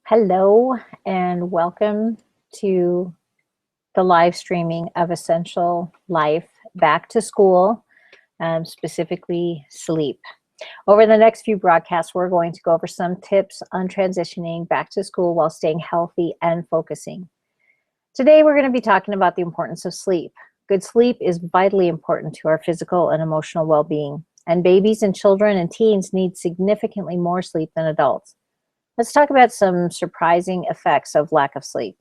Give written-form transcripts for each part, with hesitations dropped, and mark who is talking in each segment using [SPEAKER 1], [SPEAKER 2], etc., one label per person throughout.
[SPEAKER 1] Hello and welcome to the live streaming of Essential Life Back to School, specifically sleep. Over the next few broadcasts, we're going to go over some tips on transitioning back to school while staying healthy and focusing. Today, we're going to be talking about the importance of sleep. Good sleep is vitally important to our physical and emotional well-being, and babies and children and teens need significantly more sleep than adults. Let's talk about some surprising effects of lack of sleep.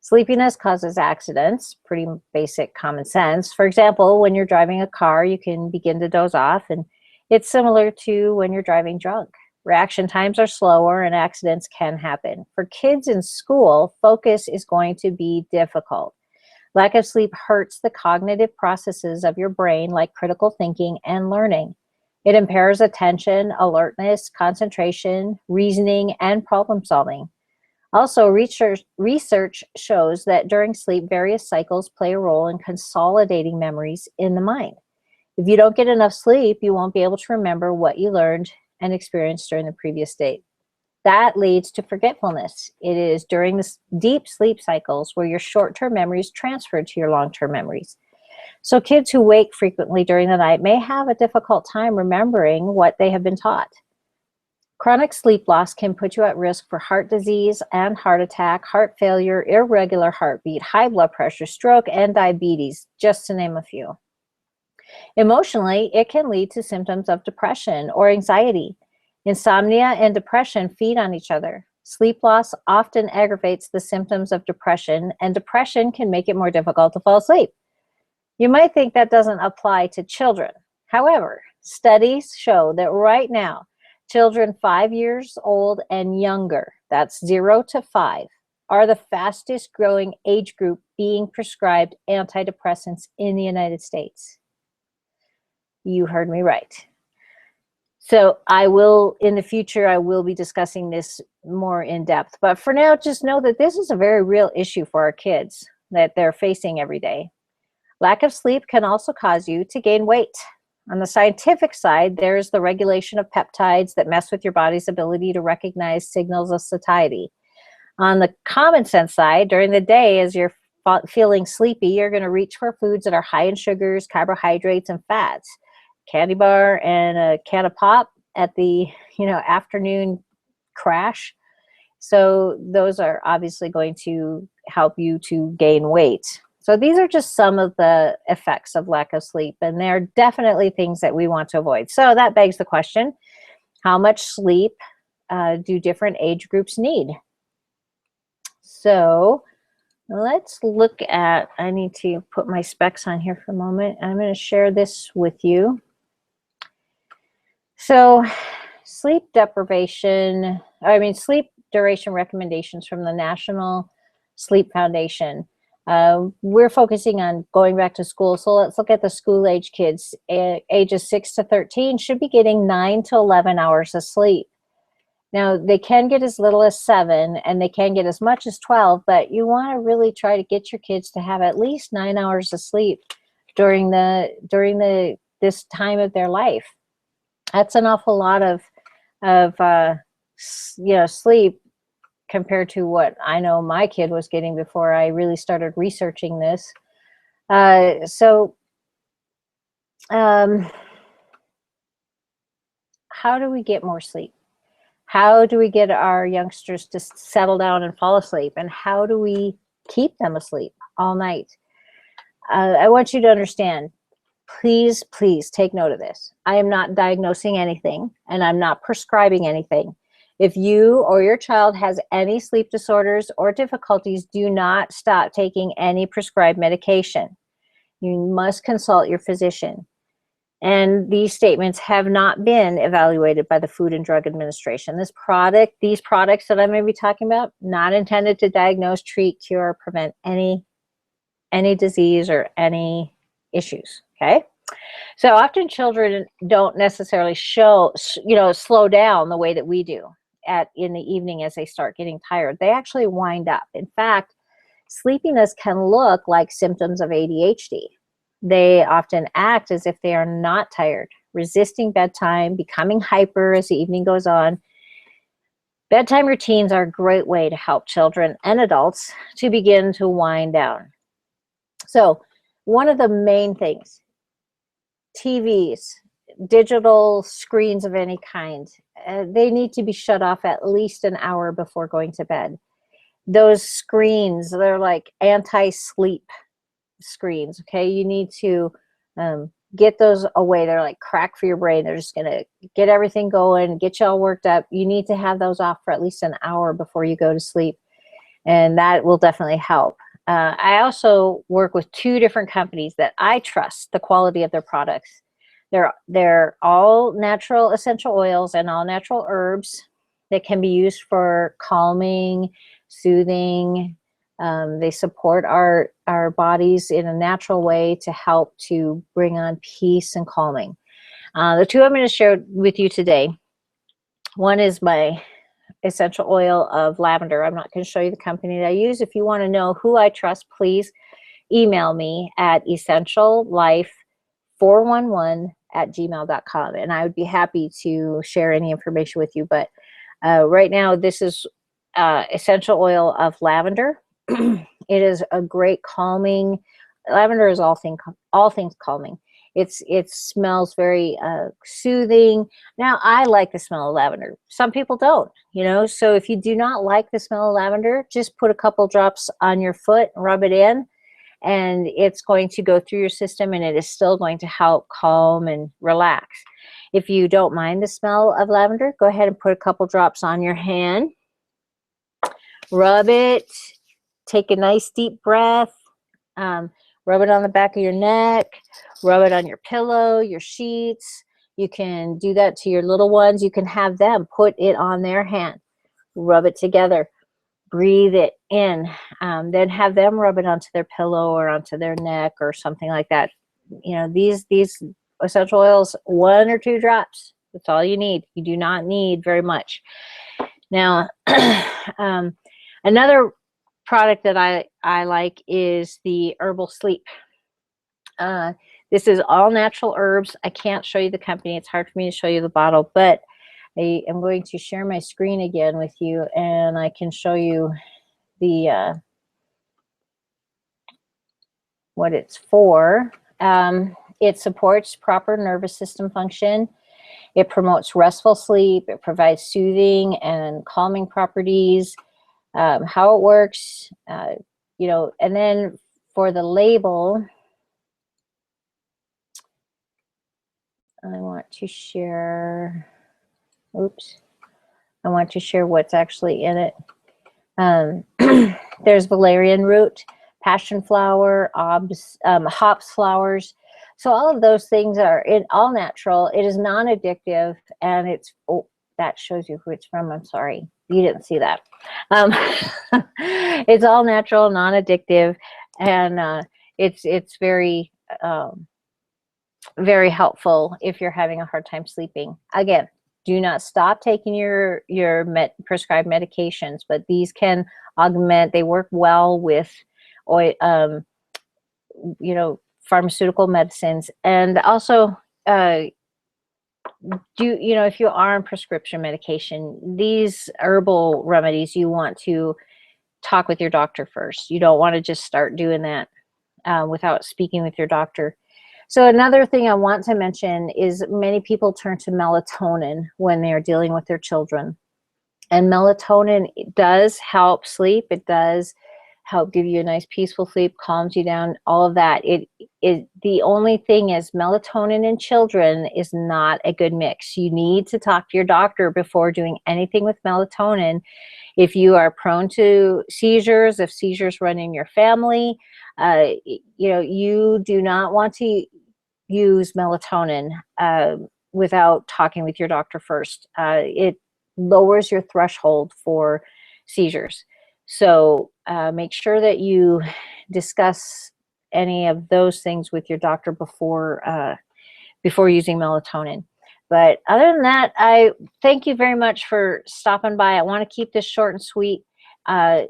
[SPEAKER 1] Sleepiness causes accidents, pretty basic common sense. For example, when you're driving a car, you can begin to doze off, and it's similar to when you're driving drunk. Reaction times are slower and accidents can happen. For kids in school, focus is going to be difficult. Lack of sleep hurts the cognitive processes of your brain, like critical thinking and learning. It impairs attention, alertness, concentration, reasoning, and problem solving. Also, research shows that during sleep, various cycles play a role in consolidating memories in the mind. If you don't get enough sleep, you won't be able to remember what you learned and experienced during the previous day. That leads to forgetfulness. It is during the deep sleep cycles where your short-term memories transfer to your long-term memories. So kids who wake frequently during the night may have a difficult time remembering what they have been taught. Chronic sleep loss can put you at risk for heart disease and heart attack, heart failure, irregular heartbeat, high blood pressure, stroke, and diabetes, just to name a few. Emotionally, it can lead to symptoms of depression or anxiety. Insomnia and depression feed on each other. Sleep loss often aggravates the symptoms of depression, and depression can make it more difficult to fall asleep. You might think that doesn't apply to children. However, studies show that right now, children 5 years old and younger, that's 0 to 5, are the fastest growing age group being prescribed antidepressants in the United States. You heard me right. So in the future, I will be discussing this more in depth. But for now, just know that this is a very real issue for our kids that they're facing every day. Lack of sleep can also cause you to gain weight. On the scientific side, there's the regulation of peptides that mess with your body's ability to recognize signals of satiety. On the common sense side, during the day, as you're feeling sleepy, you're going to reach for foods that are high in sugars, carbohydrates, and fats. Candy bar and a can of pop at the afternoon crash. So those are obviously going to help you to gain weight. So these are just some of the effects of lack of sleep, and they're definitely things that we want to avoid. So that begs the question, how much sleep do different age groups need? So let's look at, I need to put my specs on here for a moment. I'm going to share this with you. So sleep duration recommendations from the National Sleep Foundation. We're focusing on going back to school. So let's look at the school age kids. Ages 6 to 13 should be getting 9 to 11 hours of sleep. Now, they can get as little as 7 and they can get as much as 12, but you want to really try to get your kids to have at least 9 hours of sleep during this time of their life. That's an awful lot of sleep compared to what I know my kid was getting before I really started researching this. How do we get more sleep? How do we get our youngsters to settle down and fall asleep? And how do we keep them asleep all night? I want you to understand, please take note of this. I am not diagnosing anything, and I'm not prescribing anything. If you or your child has any sleep disorders or difficulties, do not stop taking any prescribed medication. You must consult your physician. And these statements have not been evaluated by the Food and Drug Administration. These products that I'm going to be talking about, not intended to diagnose, treat, cure, or prevent any disease or any issues, okay? So often children don't necessarily slow down the way that we do in the evening as they start getting tired. They actually wind up. In fact, sleepiness can look like symptoms of ADHD. They often act as if they are not tired, resisting bedtime, becoming hyper as the evening goes on. Bedtime routines are a great way to help children and adults to begin to wind down. So one of the main things, TVs, digital screens of any kind, they need to be shut off at least an hour before going to bed. Those screens, they're like anti-sleep screens, okay? You need to get those away. They're like crack for your brain. They're just gonna get everything going, get you all worked up. You need to have those off for at least an hour before you go to sleep, and that will definitely help. I also work with 2 different companies that I trust the quality of their products. They're all natural essential oils and all natural herbs that can be used for calming, soothing. They support our bodies in a natural way to help to bring on peace and calming. The 2 I'm going to share with you today, one is my essential oil of lavender. I'm not going to show you the company that I use. If you want to know who I trust, please email me at essentiallife411@gmail.com, and I would be happy to share any information with you. But right now, this is essential oil of lavender. It is a great calming. Lavender is all things calming. It smells very soothing. Now, I like the smell of lavender. Some people don't, you know. So if you do not like the smell of lavender, just put a couple drops on your foot, rub it in, and it's going to go through your system, and it is still going to help calm and relax. If you don't mind the smell of lavender, go ahead and put a couple drops on your hand. Rub it. Take a nice deep breath. Rub it on the back of your neck. Rub it on your pillow, your sheets. You can do that to your little ones. You can have them put it on their hand. Rub it together. Breathe it in. Then have them rub it onto their pillow or onto their neck or something like that. You know, these essential oils, 1 or 2 drops. That's all you need. You do not need very much. Now, another product that I like is the Herbal Sleep. This is all natural herbs. I can't show you the company. It's hard for me to show you the bottle, but I am going to share my screen again with you, and I can show you the what it's for. It supports proper nervous system function. It promotes restful sleep. It provides soothing and calming properties. How it works, you know, and then for the label, I want to share, I want to share what's actually in it. There's valerian root, passion flower, hops flowers. So all of those things are all natural. It is non-addictive, and it's, oh, that shows you who it's from. I'm sorry, you didn't see that. It's all natural, non-addictive, and it's very very helpful if you're having a hard time sleeping. Again, do not stop taking your prescribed medications, but these can augment. They work well with, you know, pharmaceutical medicines, and also you know, if you are on prescription medication, these herbal remedies, you want to talk with your doctor first. You don't want to just start doing that without speaking with your doctor. So another thing I want to mention is many people turn to melatonin when they are dealing with their children. And melatonin does help sleep. It does help give you a nice peaceful sleep, calms you down, all of that. The only thing is melatonin in children is not a good mix. You need to talk to your doctor before doing anything with melatonin. If you are prone to seizures, if seizures run in your family, you know, you do not want to use melatonin without talking with your doctor first. It lowers your threshold for seizures. So make sure that you discuss any of those things with your doctor before using melatonin. But other than that, I thank you very much for stopping by. I want to keep this short and sweet. I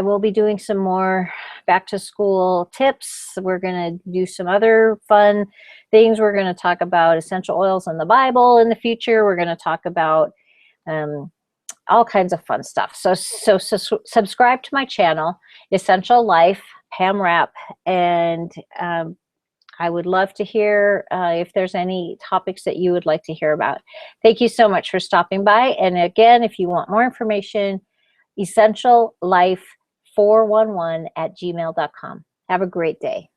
[SPEAKER 1] will be doing some more back to school tips. We're going to do some other fun things. We're going to talk about essential oils in the Bible in the future. We're going to talk about all kinds of fun stuff. So subscribe to my channel, Essential Life, Pam Rapp, and I would love to hear if there's any topics that you would like to hear about. Thank you so much for stopping by. And again, if you want more information, essentiallife411@gmail.com. Have a great day.